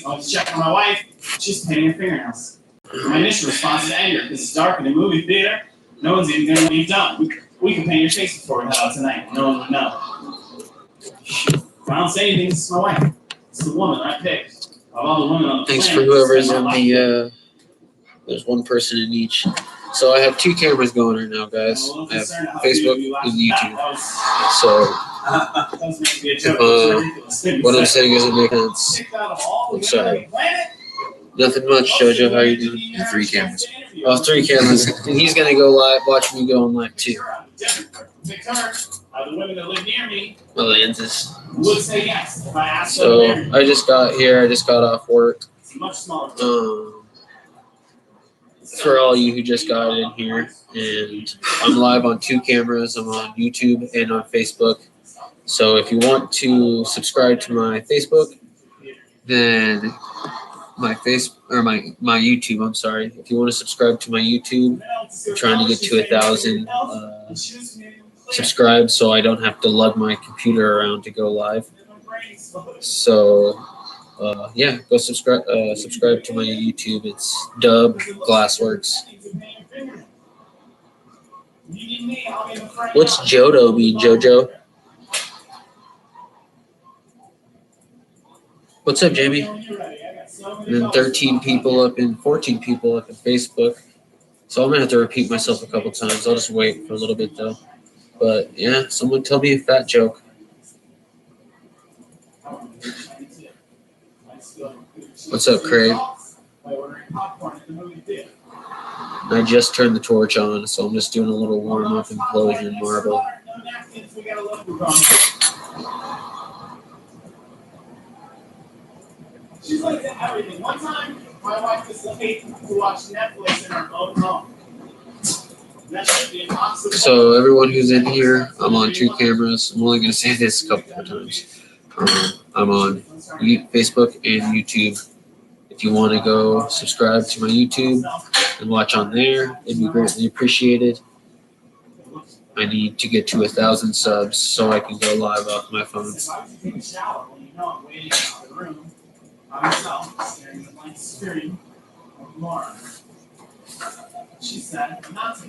I was checking on my wife. She's painting her fingernails. My initial response is anger. This is dark in a movie theater. No one's even going to leave done. We can paint your face before we head out tonight. No one would know. If I don't say anything, this is my wife. It's the woman I picked. Of all the women on the Thanks planet, for whoever's in the, there's one person in each. So I have 2 cameras going right now, guys. I have Facebook and YouTube. So what I'm saying isn't making sense. I'm sorry. Nothing much, Jojo. How are you doing? 3 cameras. Oh, 3 cameras. And he's gonna go live. Watch me go on live too. My lenses. So I just got here. I just got off work. For all you who just got in here, and I'm live on 2 cameras. I'm on YouTube and on Facebook. So if you want to subscribe to my Facebook, then my YouTube. I'm sorry. If you want to subscribe to my YouTube, I'm trying to get to 1,000 subscribed, so I don't have to lug my computer around to go live. So yeah, go subscribe to my YouTube. It's Dub Glassworks. What's Jodo mean, Jojo? What's up, Jamie? And then 13 people up and 14 people up in Facebook. So I'm gonna have to repeat myself a couple times. I'll just wait for a little bit though. But yeah, someone tell me a fat joke. What's up, Craig? I just turned the torch on, so I'm just doing a little warm-up implosion marble. She's like everything. One time, my wife was late to watch Netflix in her own home. So everyone who's in here, I'm on 2 cameras. I'm only going to say this a couple more times. I'm on Facebook and YouTube. If you want to go subscribe to my YouTube and watch on there, it'd be greatly appreciated. I need to get to 1,000 subs so I can go live off my phone.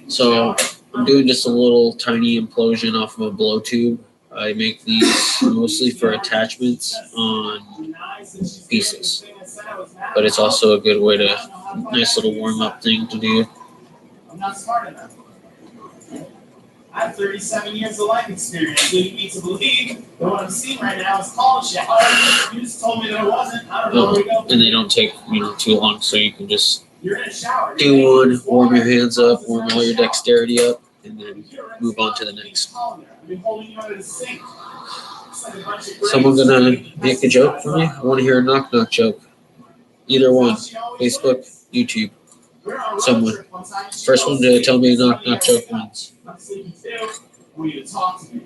So I'm doing just a little tiny implosion off of a blow tube. I make these mostly for attachments on pieces, but it's also a good way to, nice little warm-up thing to do. I'm not smart enough. I have 37 years of life experience, leading me to believe that what I'm seeing right now is college shit. You just told me that it wasn't. I don't know where we go. And they don't take too long, so you can just You're in a shower. do one, warm your hands up, warm all your dexterity up, and then move on to the next. Someone gonna make a joke for me? I want to hear a knock-knock joke. Either one. Facebook, YouTube. Someone. First one to tell me a knock-knock joke wins. I'm sleeping too. I want you to talk to me.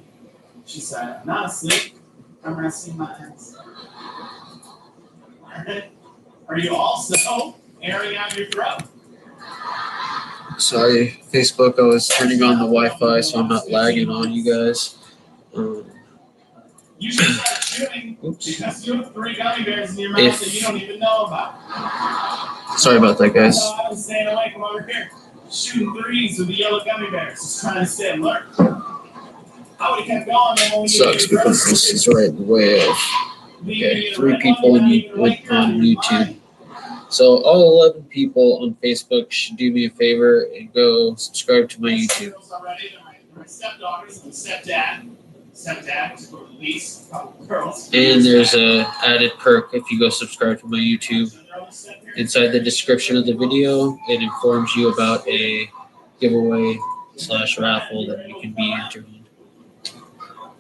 She said, I'm not asleep. I'm resting my hands. Are you also airing out your throat? Sorry, Facebook, I was turning on the Wi-Fi so I'm not lagging on you guys. You should start shooting because you have 3 gummy bears in your mouth that you don't even know about. Sorry about that, guys. I was staying away from over here. Shooting 3s with the yellow gummy bears. Just trying to stay alert. I would have kept going then when we Sucks because this is right in the way of, okay, 3 people on YouTube. So all 11 people on Facebook should do me a favor and go subscribe to my YouTube. My stepdaughters and stepdad, and there's a added perk if you go subscribe to my YouTube. Inside the description of the video, it informs you about a giveaway / raffle that you can be entered in.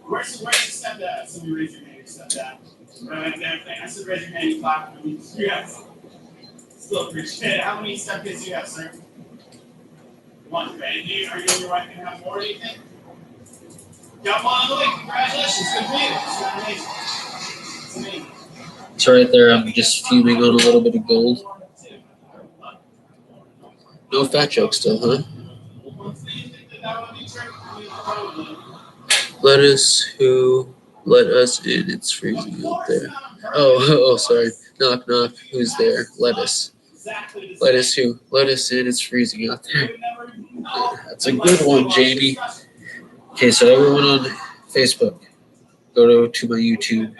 Where's your stepdad? Somebody raise your hand, your stepdad. Right there. I said raise your hand, you clap for me. Yes. Still appreciate it. How many stepkids do you have, sir? 1. Are you and your wife going to have more, do you think? Got 1 on the way. Congratulations. Good for you. It's amazing. It's amazing. It's right there. I'm just fuming on a little bit of gold. No fat joke still, huh? Let us in. It's freezing out there. Oh, sorry. Knock, knock. Who's there? Lettuce. Lettuce who? Lettuce in. It's freezing out there. That's a good one, Jamie. Okay, so everyone on Facebook, go to my YouTube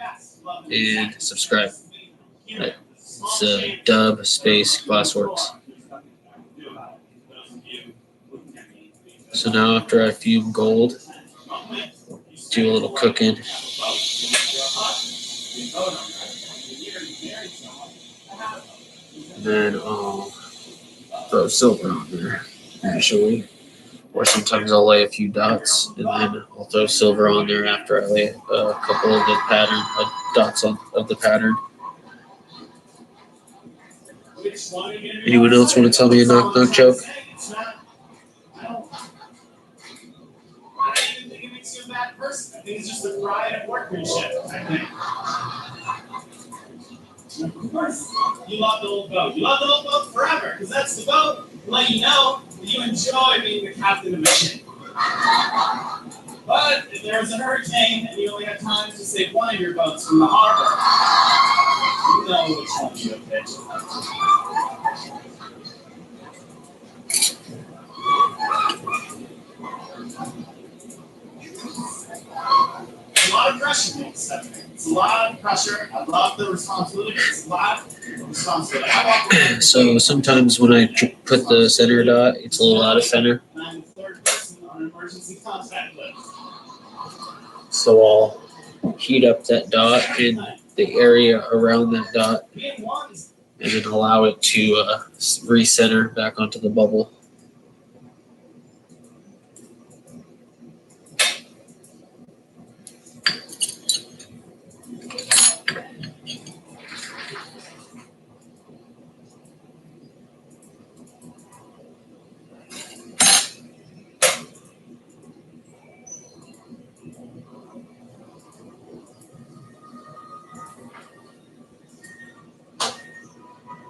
and subscribe. It's Dub Space Glassworks. So now after I fume gold, do a little cooking. And then I'll throw silver on there, usually. Or sometimes I'll lay a few dots, and then I'll throw silver on there after I lay a couple of the pattern dots of the pattern. Anyone else want to tell me a knock knock joke? I think it makes you a bad person. I think it's just the pride of workmanship, I think. Of course, you love the old boat. You love the old boat forever, because that's the boat to let you know that you enjoy being the captain of a ship. But if there was a hurricane and you only had time to save one of your boats from the harbor, you know which one you would pitch. A lot of pressure being set there. It's a lot of pressure. I love the responsibility. It's a lot of responsibility. So sometimes when I put the center dot, it's a little out of center. I'm the third person on an emergency contact list. So I'll heat up that dot in the area around that dot, and then allow it to recenter back onto the bubble.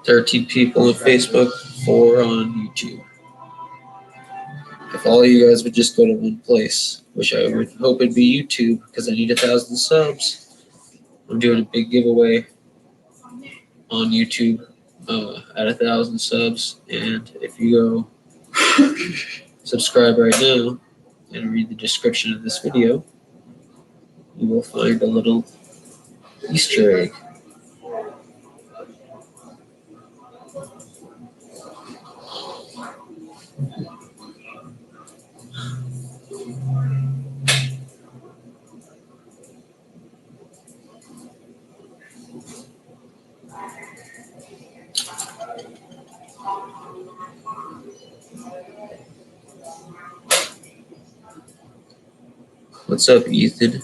$13 people on Facebook, 4 on YouTube. If all you guys would just go to one place, which I would hope it'd be YouTube, because I need 1,000 subs. I'm doing a big giveaway on YouTube at 1,000 subs, and if you go subscribe right now and read the description of this video, you will find a little Easter egg. What's up, Ethan?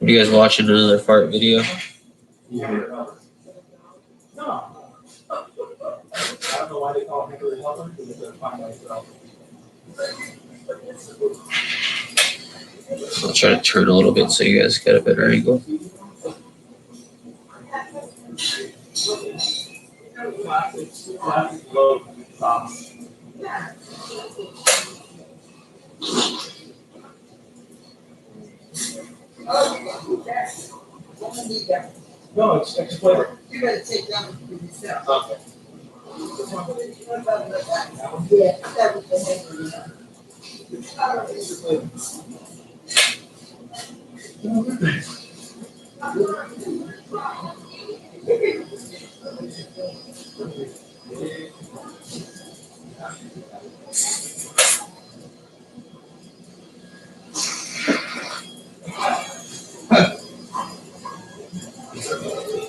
Are you guys watching another fart video? Yeah. No. I don't know why they call him a helper, because they're fine myself. I'll try to turn a little bit so you guys get a better angle. No, it's explain. You better take that one for yourself. Okay. Yeah, that was the head.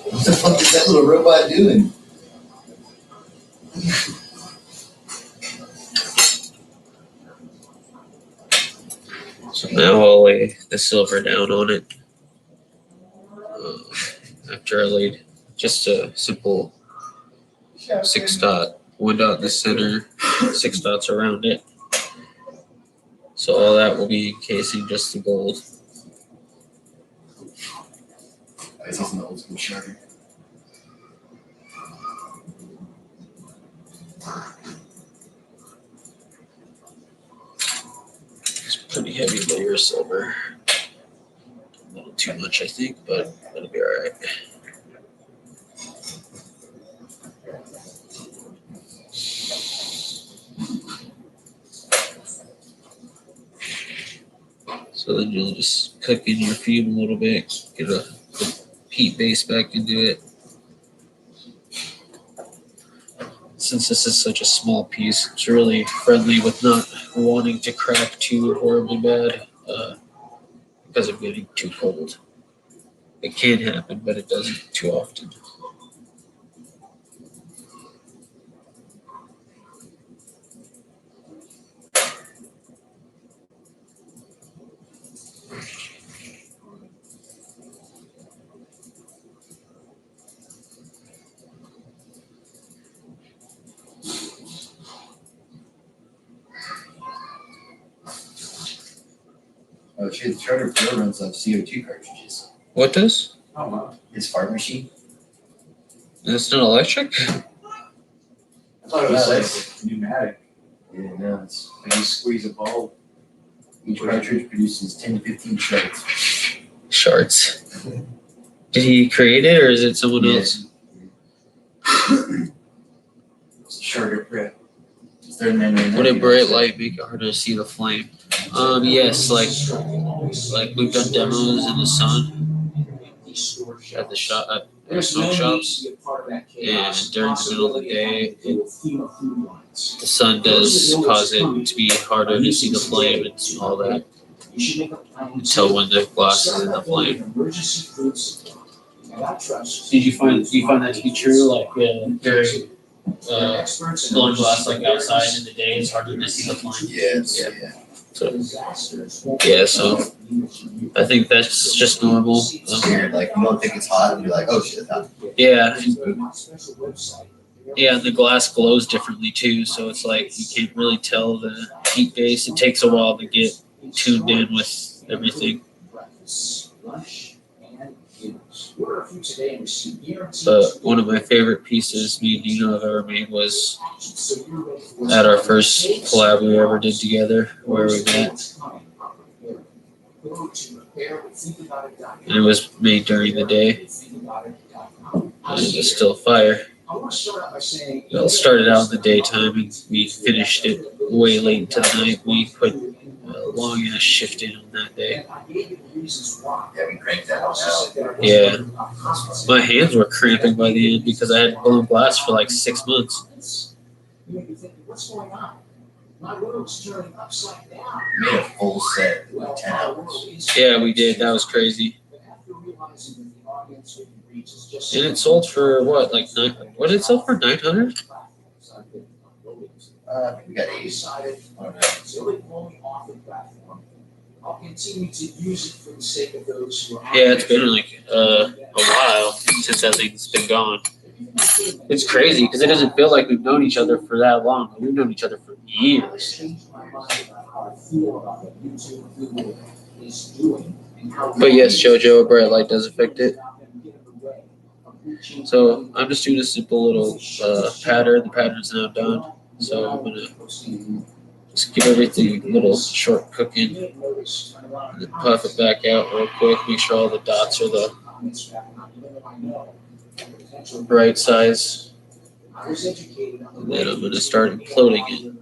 What the fuck is that little robot doing? So now I'll lay the silver down on it. After I laid just a simple 6-dot, 1 dot in the center, 6 dots around it. So all that will be encasing just the gold. This is an old school shark. It's pretty heavy layer of silver. A little too much, I think, but it'll be all right. So then you'll just cook in your fume a little bit, get a heat base back into it. Since this is such a small piece, it's really friendly with not wanting to crack too horribly bad because of getting too cold. It can happen, but it doesn't too often. Oh shit, the Charter Pro runs off CO2 cartridges. What does? Oh, wow. His fart machine. It's not electric? I thought it was like pneumatic. Yeah, no, it's And you squeeze a bulb. each cartridge produces 10 to 15 shards. Shards. Did he create it or is it someone else? It's a Charter Pro. It's their name. Would a bright light make it harder to see the flame? Yes, like we've done demos in the sun at the shop at smoke shops, and during the middle of the day, the sun does cause it to be harder to see the flame and all that until when the glass is in the flame. Did you find that to be true? Like during blowing glass like outside in the day, it's harder to see the flame. Yes. Yeah. Yeah. So I think that's just normal. Weird. Like you don't think it's hot, and you're like, oh shit, it's hot. Yeah, and the glass glows differently too, so it's like you can't really tell the heat base. It takes a while to get tuned in with everything. But one of my favorite pieces me and Dino have ever made was at our first collab we ever did together, where we met. And it was made during the day. And it was still fire. Well, it started out in the daytime and we finished it way late into the night. We put a long ass shift in on that day. Yeah, we cranked that one out. Yeah. My hands were cramping by the end because I had blown glass for like 6 months. We made a full set in like 10 hours. Yeah, we did. That was crazy. And it sold for what, like what did it sell for? 900? I think we got 8. I don't know. I'll continue to use it for the sake of those who are. Yeah, it's been like a while since that thing's been gone. It's crazy because it doesn't feel like we've known each other for that long. But we've known each other for years. But yes, JoJo, a bright light does affect it. So I'm just doing a simple little pattern. The pattern's now done. So I'm gonna just give everything a little short cooking, and then puff it back out real quick. Make sure all the dots are the right size. And then I'm gonna start imploding it.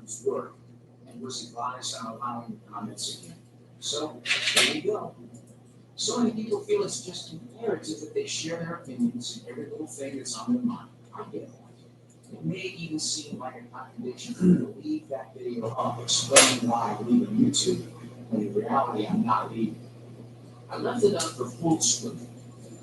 So there you go. So many people feel it's just imperative that they share their opinions and every little thing that's on their mind. I get it. It may even seem like a contradiction to leave that video up explaining why I leave on YouTube, when in reality I'm not leaving. I left it up for full scrutiny,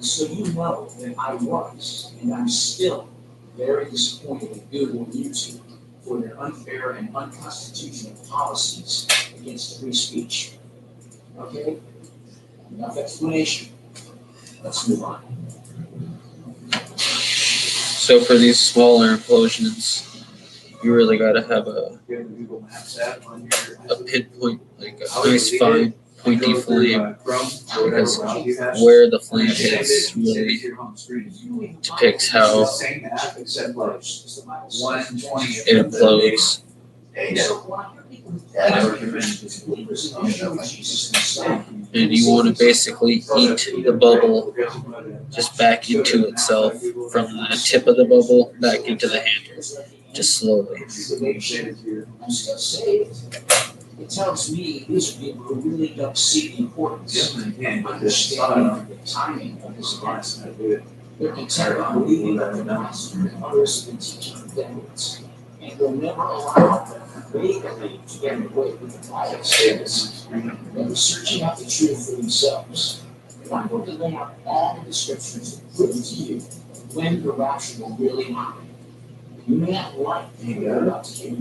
so you know that I was, and I'm still, very disappointed with Google and YouTube for their unfair and unconstitutional policies against free speech. Okay? Enough explanation. Let's move on. So for these smaller implosions, you really got to have a pinpoint, like a nice fine pointy flame, because where the flame hits really depicts how it implodes. And you want to basically eat the bubble just back into itself from the tip of the bubble back into the handle, just slowly. It tells me these are people who really don't see the importance of understanding the timing of this event. They're content on believing that the master and others have been teaching for decades, and will never allow them vaguely to get away with the quiet status. They're searching out the truth for themselves. I'm going to lay out all the descriptions to prove to you when the rapture will really happen. You may not like what you're about to hear.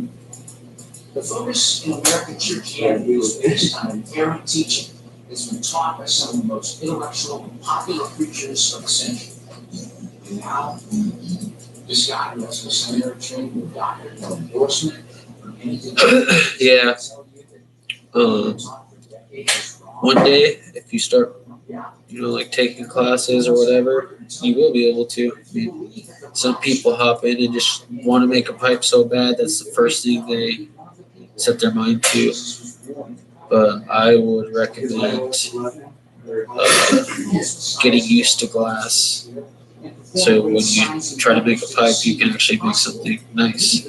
The focus in American Christianity is based on an errant teaching that's been taught by some of the most intellectual and popular preachers of the century. And now, this guy who has a seminary training with doctor, no endorsement, or anything. Yeah. One day, if you start, like taking classes or whatever, you will be able to. I mean, some people hop in and just want to make a pipe so bad that's the first thing they set their mind to. But I would recommend getting used to glass. So when you try to make a pipe, you can actually make something nice.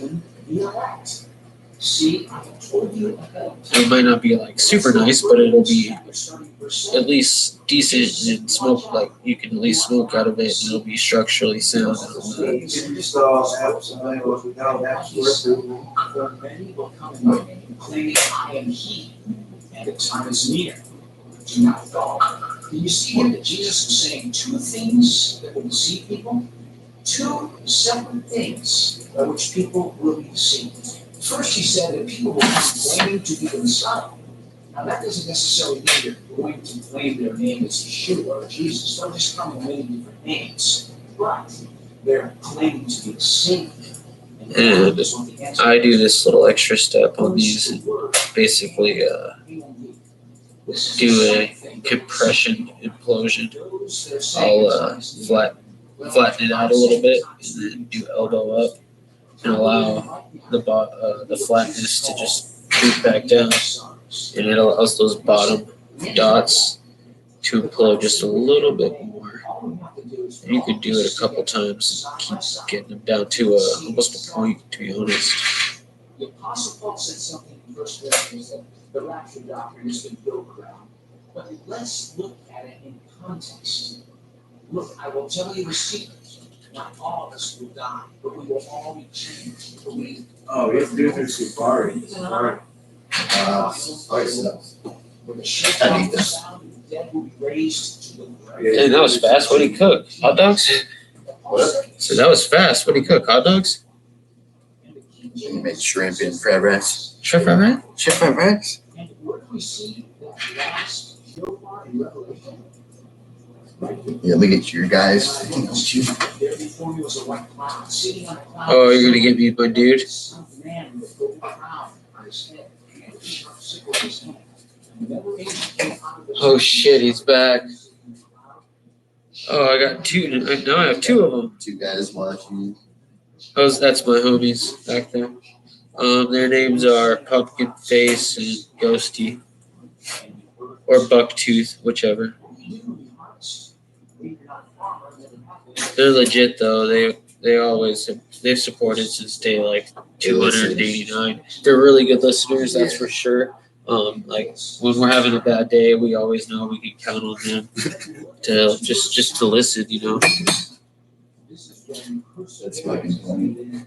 It might not be like super nice, but it'll be at least decent and smoke. Like you can at least smoke out of it, and it'll be structurally sound and all that. Claiming I am he, and the time is near. Do not fall. Do you see here that Jesus is saying two things that will deceive people? Two separate things by which people will be deceived. First, he said that people will come claiming to be the Messiah. Now, that doesn't necessarily mean they're going to claim their name as Yeshua or Jesus. They'll just come in many different names. But they're claiming to be the Savior. And I do this little extra step on these and basically do a compression implosion. I'll flatten it out a little bit and then do elbow up and allow the flatness to just droop back down, and it allows those bottom dots to implode just a little bit more. And you could do it a couple times and keep getting them down to almost a point, to be honest. The Apostle Paul said something in 1 Corinthians that the rapture doctrine has been built around. But let's look at it in context. Look, I will tell you a secret. Not all of us will die, but we will all be changed. We have to do through Safari. When the shofar will sound, the dead will be raised to the grave. Hey, that was fast. What did he cook? Hot dogs? So that was fast. What did he cook? Hot dogs? You make shrimp and fried rice. Shrimp fried rice? Shrimp fried rice? And what do we see that last shofar in Revelation? Yeah, look at your guys. There before me was a white cloud, sitting on a cloud. Oh, you're gonna get me, my dude? Son of man with a golden crown on his head and a sharp sickle in his hand. Another angel came out of the Oh shit, he's back. Oh, I got two. Now I have two of them. Two guys watching. That's my homies back there. Their names are Pumpkin Face and Ghosty, or Bucktooth, whichever. They're legit though. They've supported since day like 289. They're really good listeners, that's for sure. Like when we're having a bad day, we always know we can count on them to just to listen, That's fucking funny.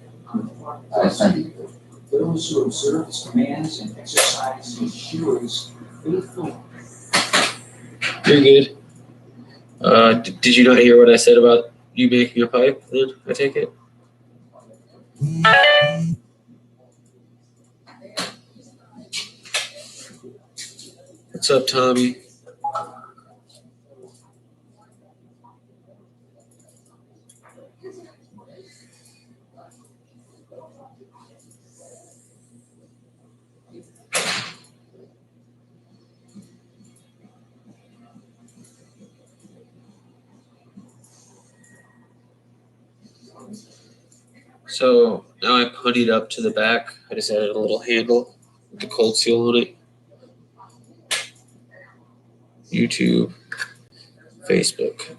Those who observe his commands and exercise his Yeshua's faithful. You're good. Did you not hear what I said about you making a pipe? Then I take it. What's up, Tommy? So now I puttied up to the back. I just added a little handle with the cold seal on it. YouTube, Facebook.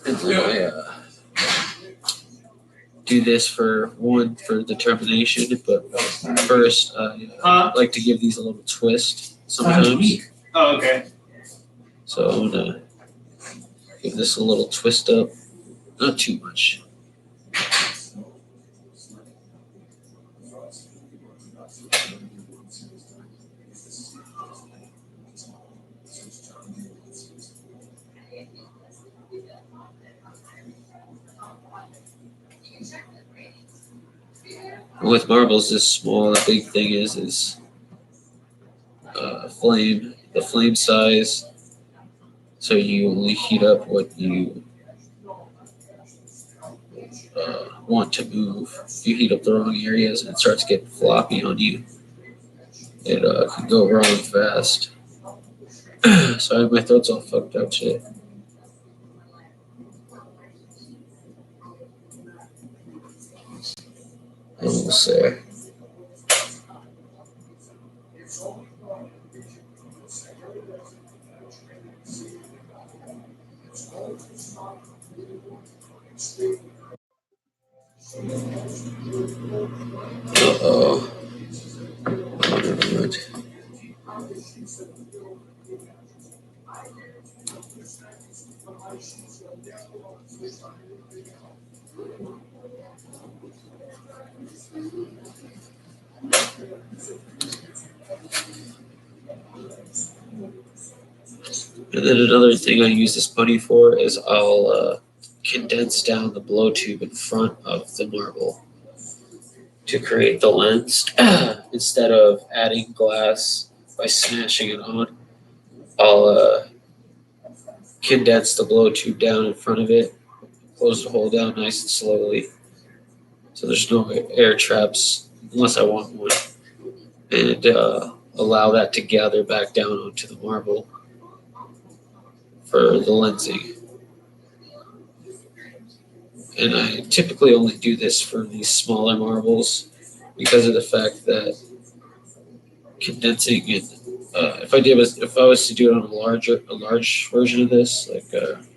And then I do this for determination, but first I like to give these a little twist sometimes. Oh, okay. So I'm gonna give this a little twist up, not too much. With marbles this small, the big thing is the flame size. So you only heat up what you want to move. If you heat up the wrong areas and it starts getting floppy on you, it can go wrong fast. Sorry, my throat's all fucked up today. Almost there. Uh-oh. Oh, never mind. And then another thing I use this putty for is I'll condense down the blow tube in front of the marble to create the lens. Instead of adding glass by smashing it on, I'll condense the blow tube down in front of it, close the hole down nice and slowly, so there's no air traps unless I want one, and allow that to gather back down onto the marble for the lensing. And I typically only do this for these smaller marbles because of the fact that condensing it. If I was to do it on a large version of this, like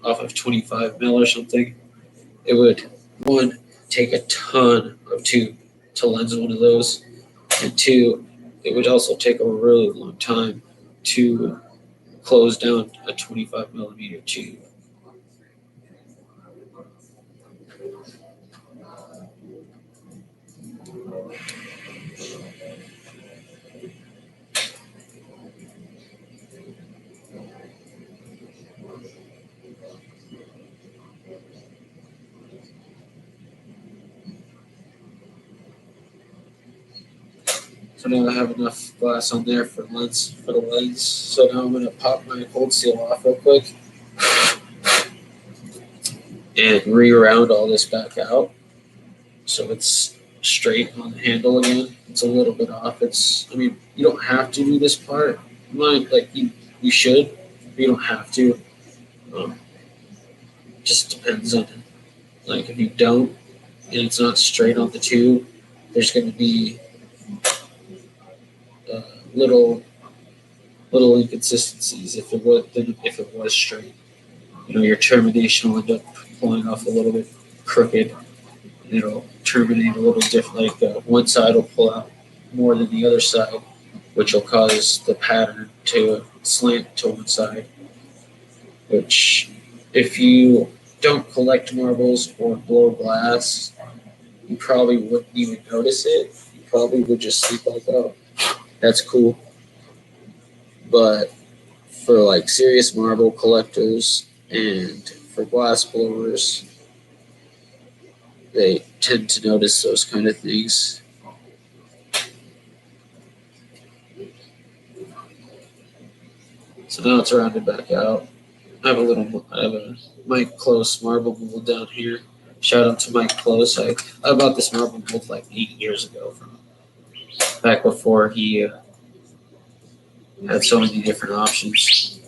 off of 25 mil or something, it would, one, take a ton of tube to lens one of those, and two, it would also take a really long time to close down a 25 millimeter tube. So now I have enough glass on there for the lens. So now I'm gonna pop my cold seal off real quick and re-round all this back out so it's straight on the handle again. It's a little bit off. You don't have to do this part. You should, but you don't have to. Just depends on, like, if you don't and it's not straight on the tube, there's going to be little inconsistencies if it was straight. Your termination will end up pulling off a little bit crooked, and it'll terminate a little different. Like one side will pull out more than the other side, which will cause the pattern to slant to one side. Which, if you don't collect marbles or blow glass, you probably wouldn't even notice it. You probably would just think like, oh, that's cool. But for like serious marble collectors and for glass blowers, they tend to notice those kind of things. So now it's rounded back out. I have a Mike Close marble mold down here. Shout out to Mike Close. I bought this marble mold like 8 years ago, from back before he had so many different options.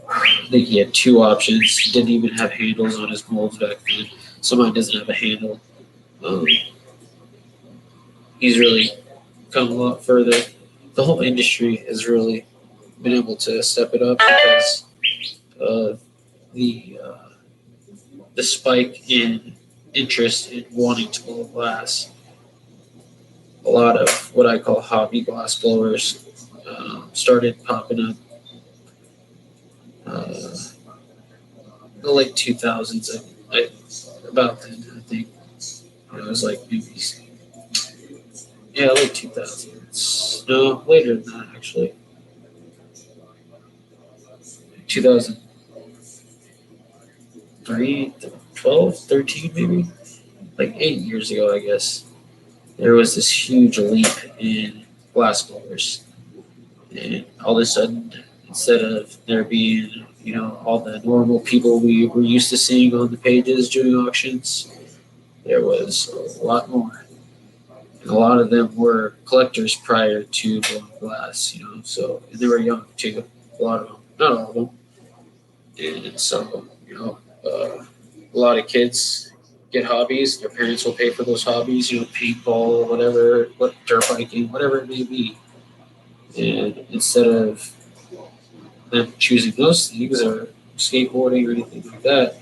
I think he had two options. He didn't even have handles on his molds back then. So mine doesn't have a handle. He's really come a lot further. The whole industry has really been able to step it up because of the spike in interest in wanting to blow glass. A lot of what I call hobby glass blowers started popping up the late 2000s. About then, I think. It was like maybe, yeah, late 2000s. No, later than that, actually. 2003, 12, 13, maybe? Like 8 years ago, I guess. There was this huge leap in glass blowers. And all of a sudden, instead of there being, all the normal people we were used to seeing on the pages doing auctions, there was a lot more. And a lot of them were collectors prior to blowing glass, and they were young too, a lot of them, not all of them. And so, a lot of kids get hobbies, their parents will pay for those hobbies, paintball, whatever, dirt biking, whatever it may be. And instead of them choosing those things or skateboarding or anything like that,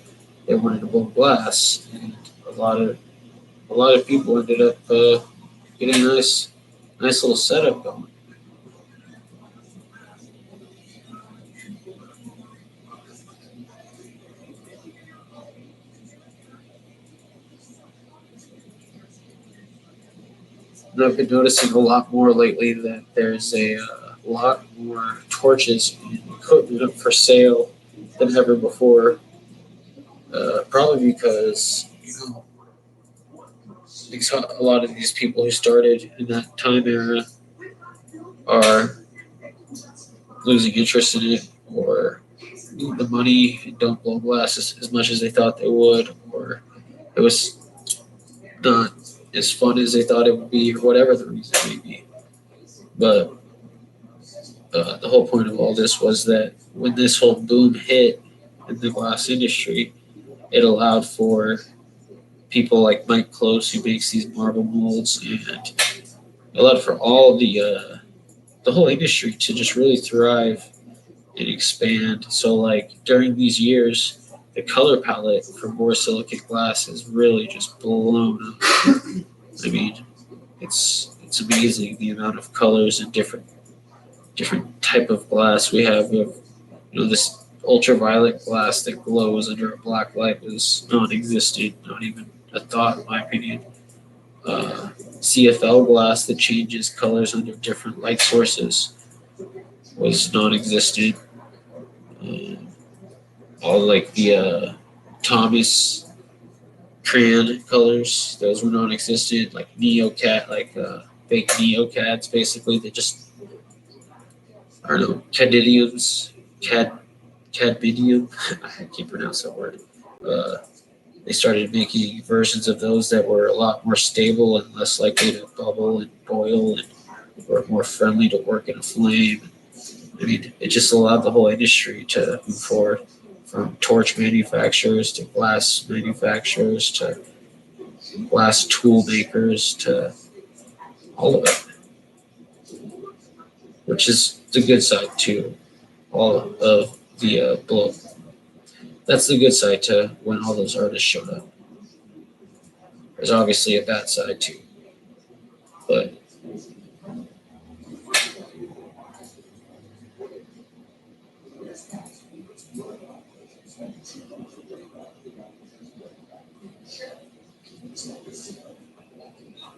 they wanted to blow glass, and a lot of people ended up getting a nice little setup going. And I've been noticing a lot more lately that there's a lot more torches and equipment for sale than ever before. Probably because a lot of these people who started in that time era are losing interest in it, or need the money and don't blow glass as much as they thought they would, or it was not as fun as they thought it would be, or whatever the reason may be. But the whole point of all this was that when this whole boom hit in the glass industry, it allowed for people like Mike Close, who makes these marble molds, and it allowed for all the whole industry to just really thrive and expand. So, like during these years, the color palette for borosilicate glass has really just blown up. I mean, it's amazing the amount of colors and different type of glass we have. We have, this ultraviolet glass that glows under a black light was non-existent, not even a thought in my opinion. CFL glass that changes colors under different light sources was non-existent. All like the Thomas crayon colors, those were non-existent. Like neocat, like fake neocats, basically. They just, I don't know, cadmidium. I can't pronounce that word. They started making versions of those that were a lot more stable and less likely to bubble and boil, and were more friendly to work in a flame. I mean, it just allowed the whole industry to move forward, from torch manufacturers to glass manufacturers to glass tool makers to all of it, which is the good side to all of the blow. That's the good side to when all those artists showed up. There's obviously a bad side too, but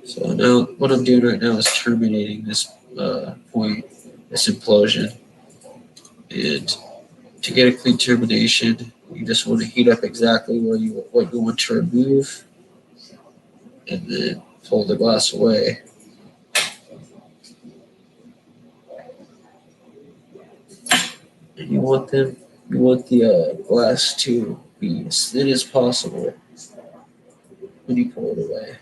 so now what I'm doing right now is terminating this point, this implosion, and to get a clean termination, you just want to heat up exactly what you want to remove, and then pull the glass away. And you want the glass to be as thin as possible when you pull it away.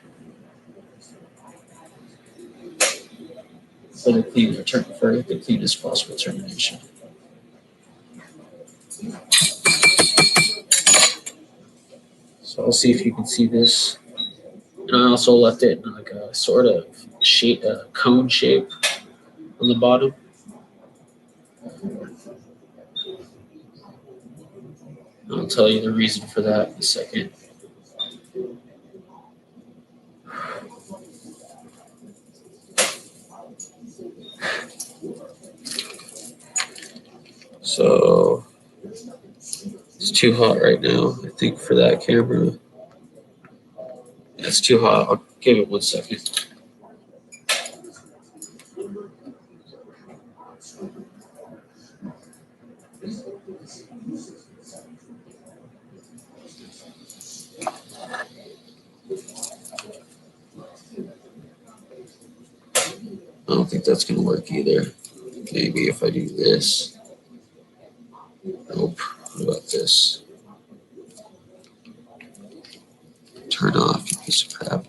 For the cleanest possible termination. So I'll see if you can see this. And I also left it in like a sort of shape, cone shape on the bottom. I'll tell you the reason for that in a second. So it's too hot right now, I think, for that camera. It's too hot. I'll give it 1 second. I don't think that's going to work either. Maybe if I do this. Nope. What about this? Turn off, you piece of crap.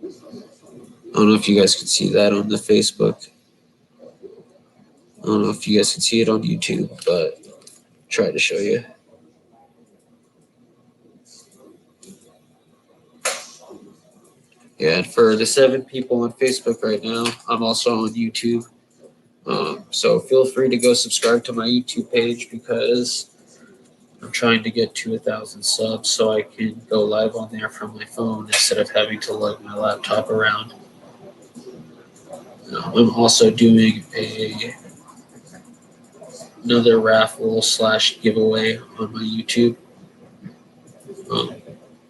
I don't know if you guys can see that on the Facebook. I don't know if you guys can see it on YouTube, but I'll try to show you. Yeah, and for the 7 people on Facebook right now, I'm also on YouTube. So feel free to go subscribe to my YouTube page because I'm trying to get to 1,000 subs so I can go live on there from my phone instead of having to lug my laptop around. I'm also doing another raffle / giveaway on my YouTube.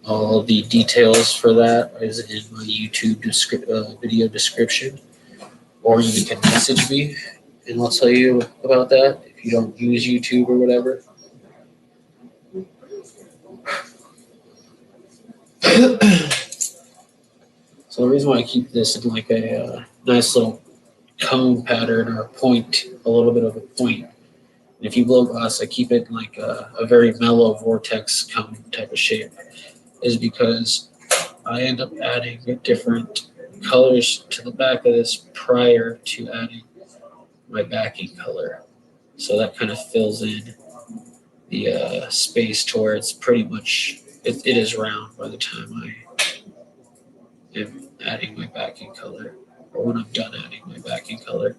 All the details for that is in my YouTube video description, or you can message me and I'll tell you about that if you don't use YouTube or whatever. So the reason why I keep this in like a nice little cone pattern or a point, a little bit of a point. And if you blow glass, I keep it in like a very mellow vortex cone type of shape, is because I end up adding different colors to the back of this prior to adding my backing color. So that kind of fills in the space to where it's pretty much, it is round by the time I am adding my backing color, or when I'm done adding my backing color.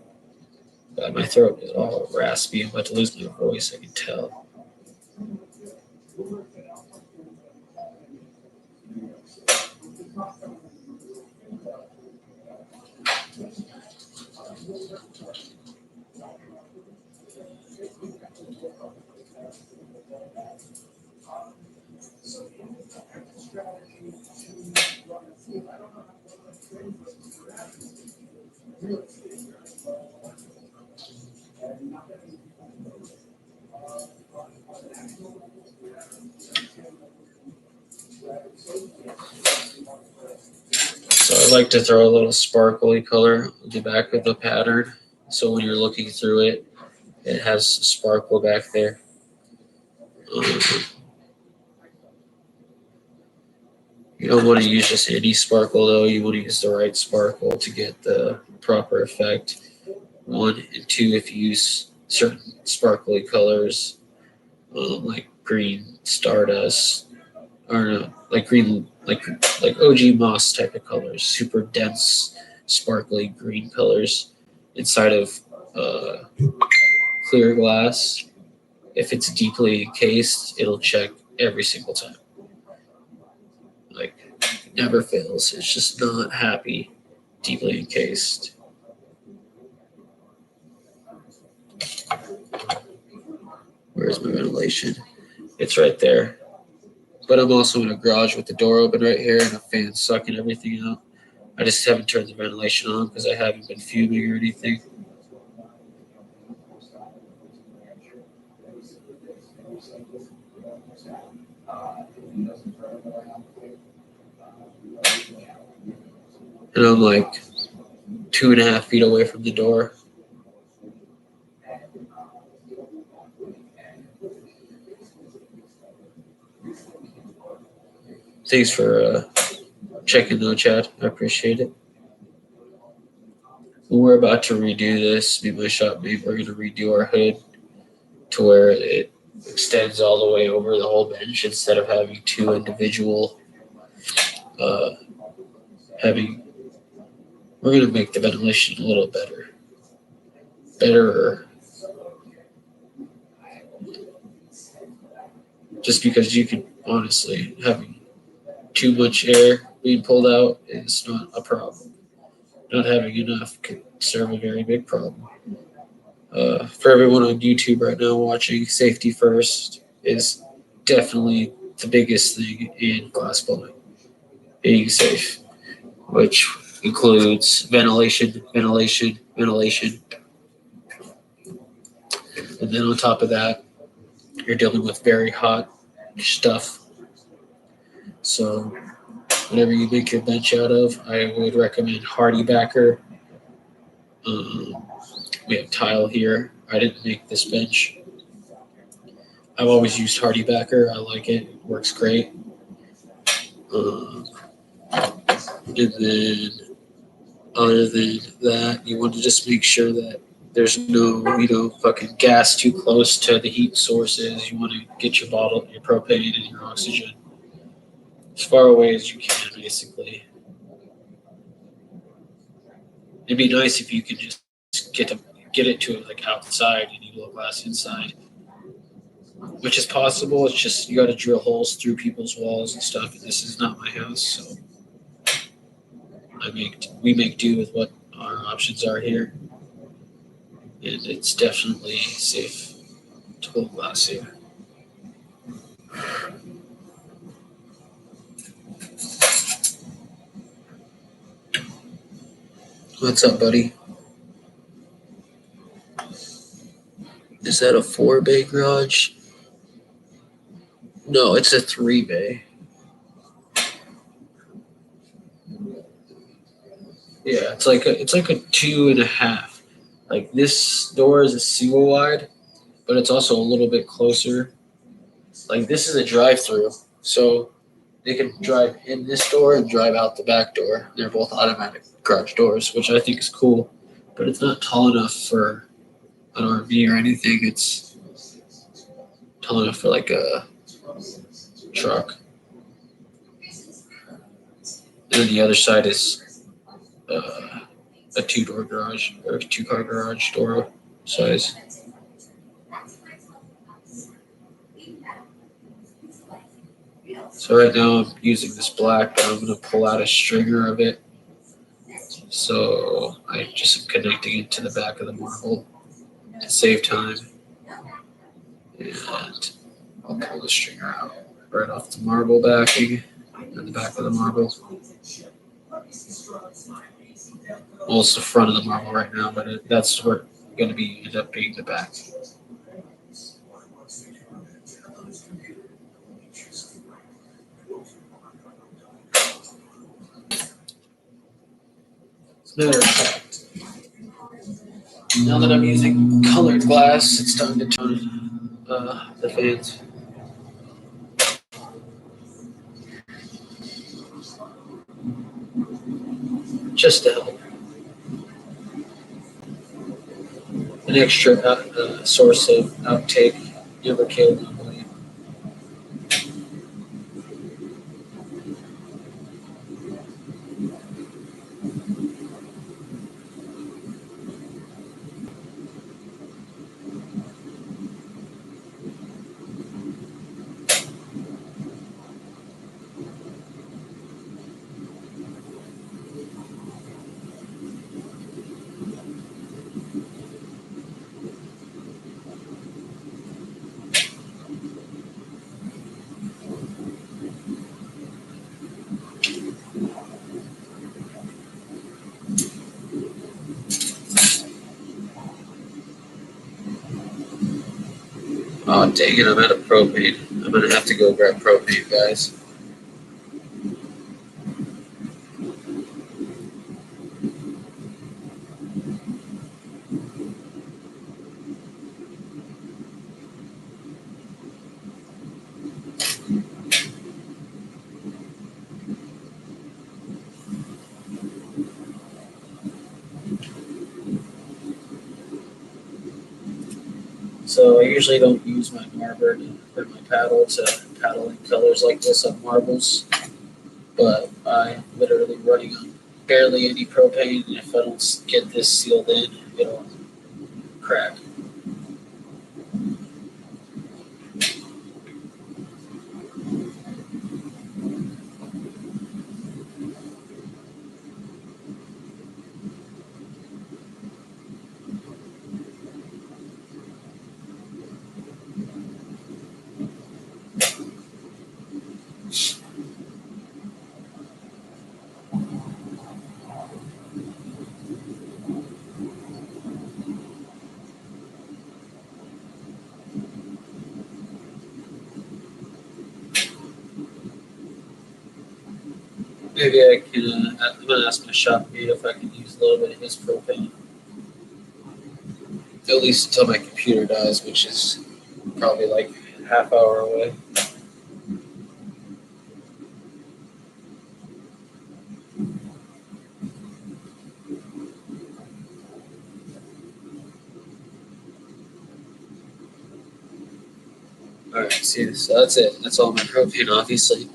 God, my throat is all raspy. I'm about to lose my voice, I can tell. So I like to throw a little sparkly color on the back of the pattern. So when you're looking through it, it has sparkle back there. You don't want to use just any sparkle though. You want to use the right sparkle to get the proper effect. 1 and 2, if you use certain sparkly colors, like green stardust, or no, like green, like OG moss type of colors, super dense, sparkly green colors inside of clear glass. If it's deeply encased, it'll check every single time. Like, never fails. It's just not happy, deeply encased. Where's my ventilation? It's right there. But I'm also in a garage with the door open right here and a fan sucking everything out. I just haven't turned the ventilation on because I haven't been fuming or anything. And I'm like 2.5 feet away from the door. Thanks for checking though, Chad. I appreciate it. we're about to redo this. Me and my shop mate, we're gonna redo our hood to where it extends all the way over the whole bench instead of having two individual. We're gonna make the ventilation a little betterer. Just because you could honestly having too much air being pulled out is not a problem. Not having enough could serve a very big problem. For everyone on YouTube right now watching, safety first is definitely the biggest thing in glass blowing. Being safe, which includes ventilation. And then on top of that, you're dealing with very hot stuff. So whatever you make your bench out of, I would recommend Hardy Backer. We have tile here. I didn't make this bench. I've always used Hardy Backer. I like it. It works great. And then other than that, you want to just make sure that there's no, fucking gas too close to the heat sources. You want to get your bottle, your propane and your oxygen as far away as you can, basically. It'd be nice if you could just get it to like outside and you blow glass inside, which is possible. It's just you got to drill holes through people's walls and stuff. And this is not my house, so we make do with what our options are here, and it's definitely safe to blow glass here. What's up, buddy? Is that a 4-bay garage? No, it's a 3-bay. Yeah, it's like a 2.5. Like this door is a single wide, but it's also a little bit closer. Like this is a drive-through, so they can drive in this door and drive out the back door. They're both automatic garage doors, which I think is cool, but it's not tall enough for an RV or anything. It's tall enough for like a truck. And then the other side is a 2-door garage or 2-car garage door size. So right now I'm using this black, but I'm going to pull out a stringer of it. So I just am connecting it to the back of the marble to save time. And I'll pull the stringer out right off the marble backing and the back of the marble. Well, it's the front of the marble right now, but that's where it's going to end up being the back. As a matter of fact, now that I'm using colored glass, it's time to turn the fans. Just to help. An extra source of outtake never killed nobody. Oh, dang it, I'm out of propane. I'm going to have to go grab propane, guys. So I usually don't use my marber or my paddle to paddle in colors like this on marbles, but I'm literally running on barely any propane, and if I don't get this sealed in, it'll crack. Maybe I can, I'm gonna ask my shopmate if I can use a little bit of his propane. At least until my computer dies, which is probably like a half hour away. Alright, see, so that's it. That's all my propane, obviously.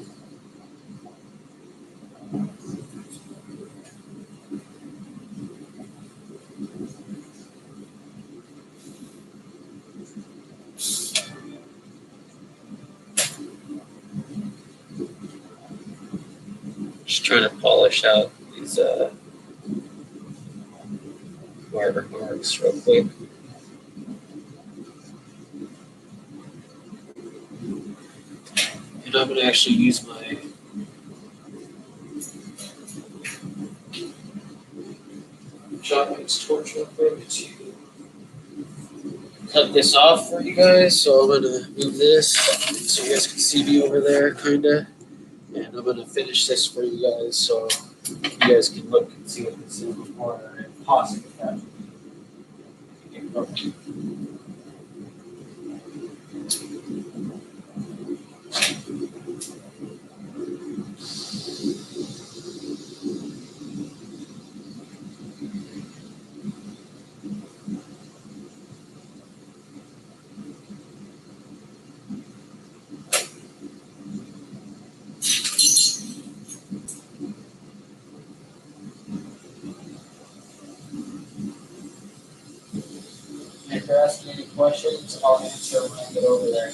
Just trying to polish out these marker marks real quick. And I'm gonna actually use my shopmate's torch real quick to cut this off for you guys. So I'm gonna move this so you guys can see me over there, kinda. And I'm gonna finish this for you guys so you guys can look and see what this is before I possibly have it. If you're asking any questions, I'll answer when I get over there.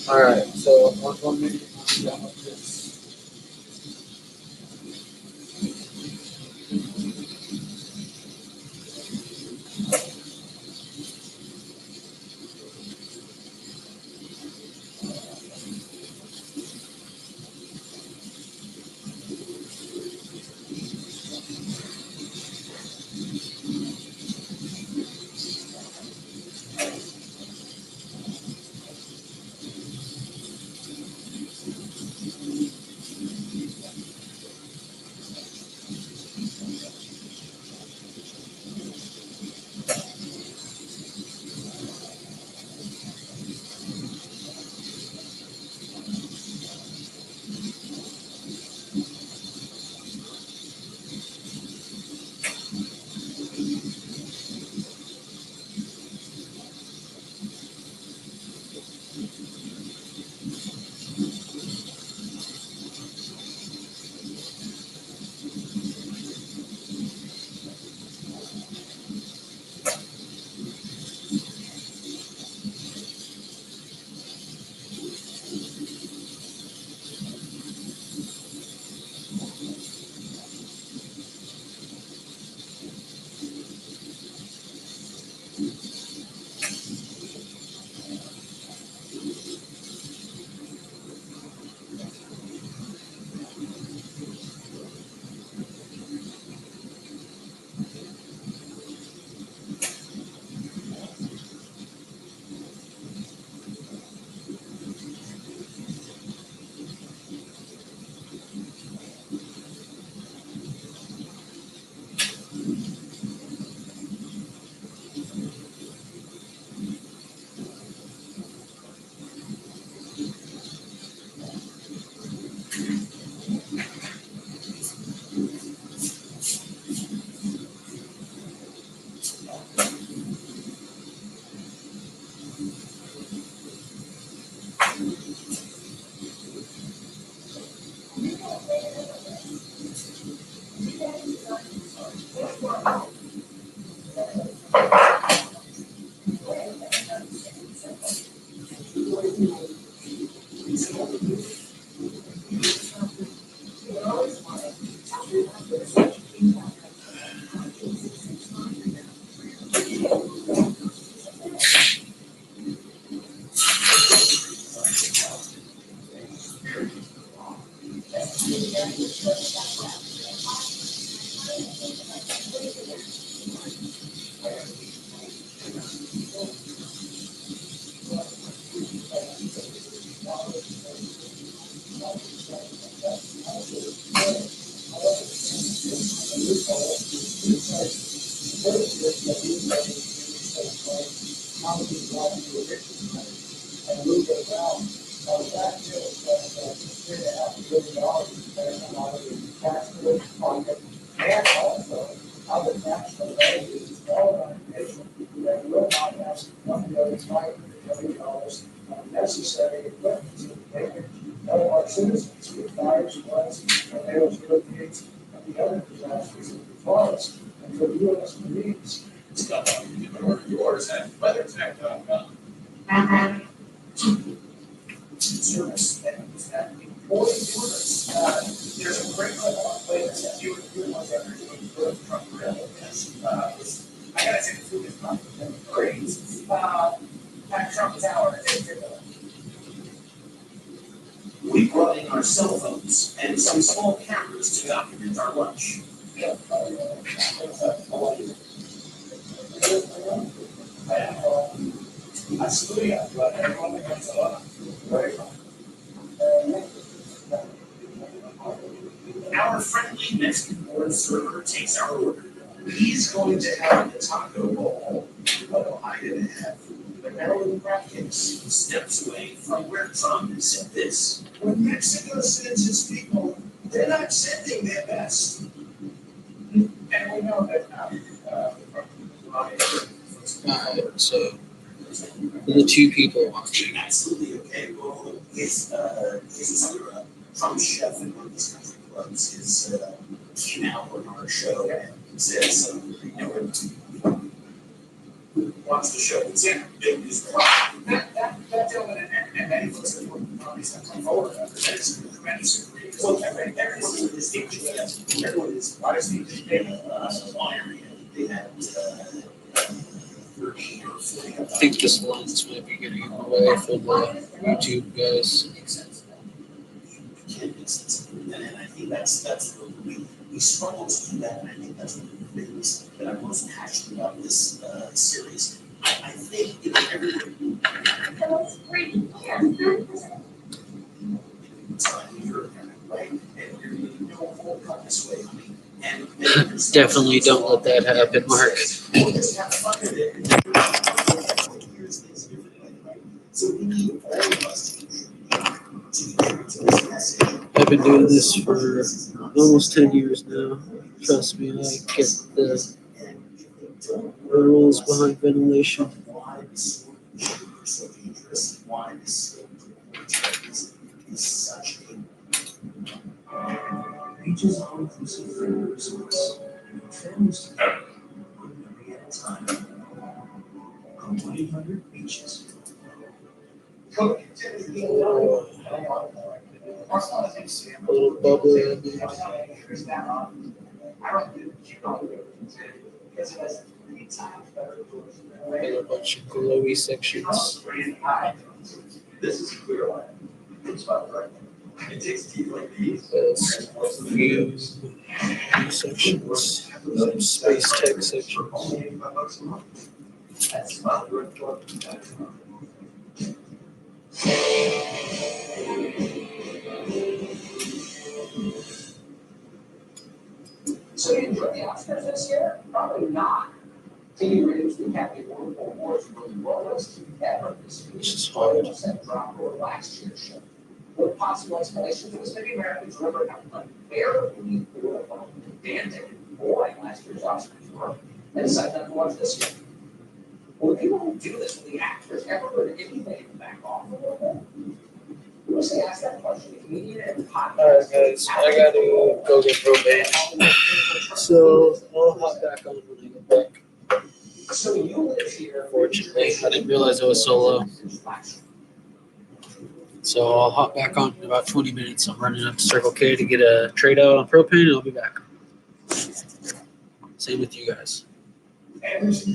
Alright, so 1 minute, I'm done with this. Necessary equipment to make it help our citizens with fires, floods, tornadoes, hurricanes, and the other disasters that befall us, and for U.S. Marines. Stuff on, you can order yours at weathertech.com. Service and employee service. There's a great place that you want everyone to go from rail. I gotta say, the food is not great. At Trump Tower, We brought in our cell phones and some small cameras to document our lunch. Our friendly Mexican board server takes our order. He's going to have the taco bowl. What'll I gonna have? The Maryland crab cakes, steps away from where Trump said this. when Mexico sends its people, they're not sending their best. And we know that now. Alright, so for the two people watching, Absolutely okay. Well, his Trump chef in one of these country clubs came out on our show and said something, watch the show. It's in his That gentleman and many folks that work in parties have come forward. There's tremendous agreement. Well, everyone is distinct. Everyone is obviously area. They had 30 or 40. I think this lens might be getting in the way for the YouTube guys. And I think that's we struggle to do that, and I think that's one of the things that I'm most passionate about this series. I think everyone right, and you're going to whole cut this way, honey. And Definitely don't let that happen, Mark. We'll just have fun with it. Here's things differently, right? So we need all of us to contribute to this message. I've been doing this for almost 10 years now. Trust me, I get the rules behind ventilation. Why this is so dangerous, why this is such a beaches are inclusive friendly resorts. Families one memory at a time. Call 1-800-BEACHES. A little bubbly in there. And a bunch of glowy sections. This is clear line. It's about right. It takes teeth like these. There's a few sections, some space tech sections. That's about So you enjoy the Oscars this year? Probably not. Can you reduce the Academy Awards from the lowest ever this year? Which is hard. 20% drop over last year's show. One possible explanation for this, maybe Americans remember how unbearably political and pedantic boring last year's Oscars were, and decided not to watch this year. Well, the people who do this with the actors ever heard anything back off a little bit? Who was they asked that question? The comedian and the podcast. Alright guys, I gotta go get propane. So I'll hop back on when I get back. So you live here. Unfortunately, I didn't realize I was solo. So I'll hop back on in about 20 minutes. I'm running up to Circle K to get a trade out on propane and I'll be back. Same with you guys. And there's